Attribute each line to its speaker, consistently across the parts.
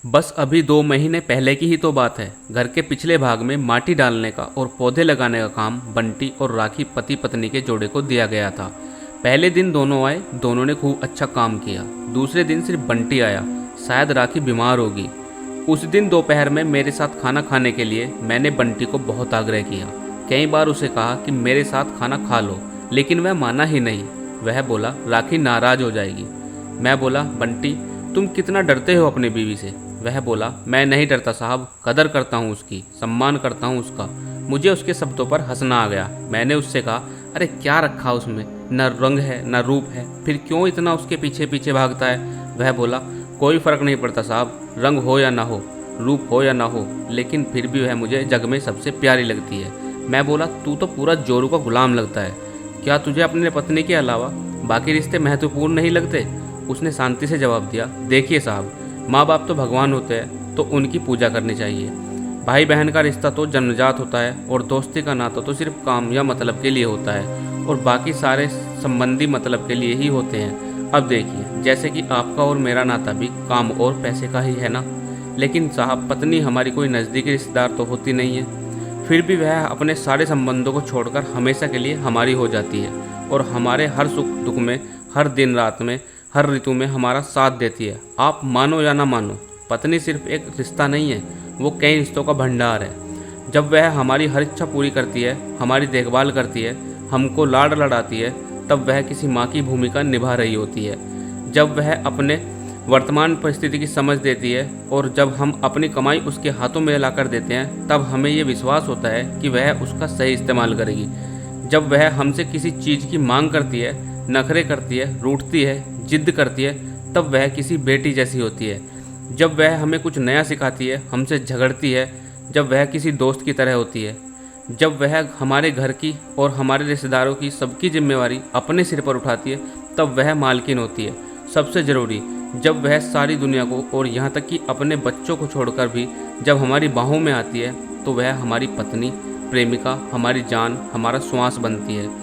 Speaker 1: बस अभी 2 महीने पहले की ही तो बात है। घर के पिछले भाग में माटी डालने का और पौधे लगाने का काम बंटी और राखी पति पत्नी के जोड़े को दिया गया था। पहले दिन दोनों आए, दोनों ने खूब अच्छा काम किया। दूसरे दिन सिर्फ बंटी आया, शायद राखी बीमार होगी। उस दिन दोपहर में मेरे साथ खाना खाने के लिए मैंने बंटी को बहुत आग्रह किया। कई बार उसे कहा कि मेरे साथ खाना खा लो, लेकिन वह माना ही नहीं। वह बोला राखी नाराज हो जाएगी। मैं बोला बंटी, तुम कितना डरते हो अपनी बीवी से। वह बोला मैं नहीं डरता साहब, कदर करता हूँ उसकी, सम्मान करता हूँ उसका। मुझे उसके शब्दों पर हंसना आ गया। मैंने उससे कहा अरे क्या रखा उसमें, न रंग है न रूप है, फिर क्यों इतना उसके पीछे पीछे भागता है। वह बोला कोई फ़र्क नहीं पड़ता साहब, रंग हो या ना हो, रूप हो या ना हो, लेकिन फिर भी वह मुझे जग में सबसे प्यारी लगती है। मैं बोला तू तो पूरा जोरू का गुलाम लगता है, क्या तुझे अपने पत्नी के अलावा बाकी रिश्ते महत्वपूर्ण नहीं लगते। उसने शांति से जवाब दिया देखिए साहब, माँ बाप तो भगवान होते हैं, तो उनकी पूजा करनी चाहिए। भाई बहन का रिश्ता तो जन्मजात होता है, और दोस्ती का नाता तो सिर्फ काम या मतलब के लिए होता है, और बाकी सारे संबंधी मतलब के लिए ही होते हैं। अब देखिए, जैसे कि आपका और मेरा नाता भी काम और पैसे का ही है ना। लेकिन साहब, पत्नी हमारी कोई नज़दीकी रिश्तेदार तो होती नहीं है, फिर भी वह अपने सारे संबंधों को छोड़कर हमेशा के लिए हमारी हो जाती है, और हमारे हर सुख दुख में, हर दिन रात में, हर ऋतु में हमारा साथ देती है। आप मानो या ना मानो, पत्नी सिर्फ एक रिश्ता नहीं है, वो कई रिश्तों का भंडार है। जब वह हमारी हर इच्छा पूरी करती है, हमारी देखभाल करती है, हमको लाड लड़ाती है, तब वह किसी माँ की भूमिका निभा रही होती है। जब वह अपने वर्तमान परिस्थिति की समझ देती है, और जब हम अपनी कमाई उसके हाथों में लाकर देते हैं, तब हमें ये विश्वास होता है कि वह उसका सही इस्तेमाल करेगी। जब वह हमसे किसी चीज़ की मांग करती है, नखरे करती है, रूठती है, जिद करती है, तब वह किसी बेटी जैसी होती है। जब वह हमें कुछ नया सिखाती है, हमसे झगड़ती है, जब वह किसी दोस्त की तरह होती है। जब वह हमारे घर की और हमारे रिश्तेदारों की सबकी जिम्मेवारी अपने सिर पर उठाती है, तब वह मालकिन होती है। सबसे ज़रूरी, जब वह सारी दुनिया को और यहाँ तक कि अपने बच्चों को छोड़कर भी जब हमारी बाहों में आती है, तो वह हमारी पत्नी, प्रेमिका, हमारी जान, हमारा श्वास बनती है।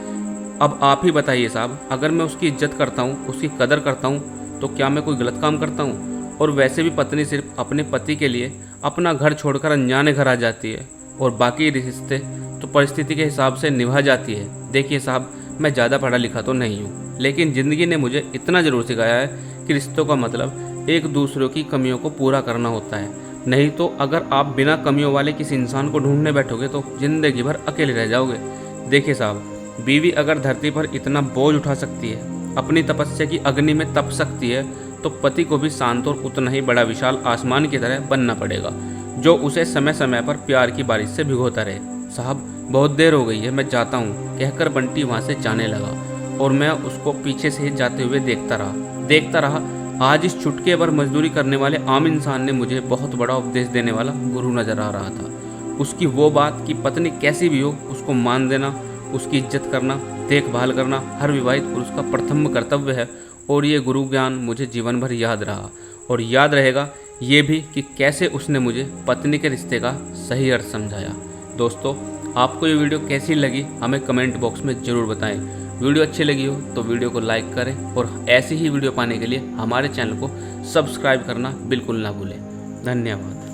Speaker 1: अब आप ही बताइए साहब, अगर मैं उसकी इज्जत करता हूँ, उसकी कदर करता हूँ, तो क्या मैं कोई गलत काम करता हूँ। और वैसे भी पत्नी सिर्फ अपने पति के लिए अपना घर छोड़कर अनजाने घर आ जाती है, और बाकी रिश्ते तो परिस्थिति के हिसाब से निभा जाती है। देखिए साहब, मैं ज़्यादा पढ़ा लिखा तो नहीं हूँ, लेकिन ज़िंदगी ने मुझे इतना ज़रूर सिखाया है कि रिश्तों का मतलब एक दूसरे की कमियों को पूरा करना होता है। नहीं तो अगर आप बिना कमियों वाले किसी इंसान को ढूंढने बैठोगे तो ज़िंदगी भर अकेले रह जाओगे। देखिए साहब, बीवी अगर धरती पर इतना बोझ उठा सकती है, अपनी तपस्या की अग्नि में तप सकती है, तो पति को भी शांत और उतना ही बड़ा विशाल आसमान की तरह बनना पड़ेगा, जो उसे समय समय पर प्यार की बारिश से भिगोता रहे। साहब, बहुत देर हो गई है, मैं जाता हूँ, कहकर बंटी वहाँ से जाने लगा, और मैं उसको पीछे से ही जाते हुए देखता रहा। आज इस चुटके पर मजदूरी करने वाले आम इंसान ने मुझे बहुत बड़ा उपदेश देने वाला गुरु नजर आ रहा था। उसकी वो बात कि पत्नी कैसी भी हो, उसको मान देना, उसकी इज्जत करना, देखभाल करना हर विवाहित पुरुष का प्रथम कर्तव्य है। और ये गुरु ज्ञान मुझे जीवन भर याद रहा, और याद रहेगा ये भी कि कैसे उसने मुझे पत्नी के रिश्ते का सही अर्थ समझाया। दोस्तों, आपको ये वीडियो कैसी लगी हमें कमेंट बॉक्स में ज़रूर बताएं। वीडियो अच्छी लगी हो तो वीडियो को लाइक करें, और ऐसी ही वीडियो पाने के लिए हमारे चैनल को सब्सक्राइब करना बिल्कुल ना भूलें। धन्यवाद।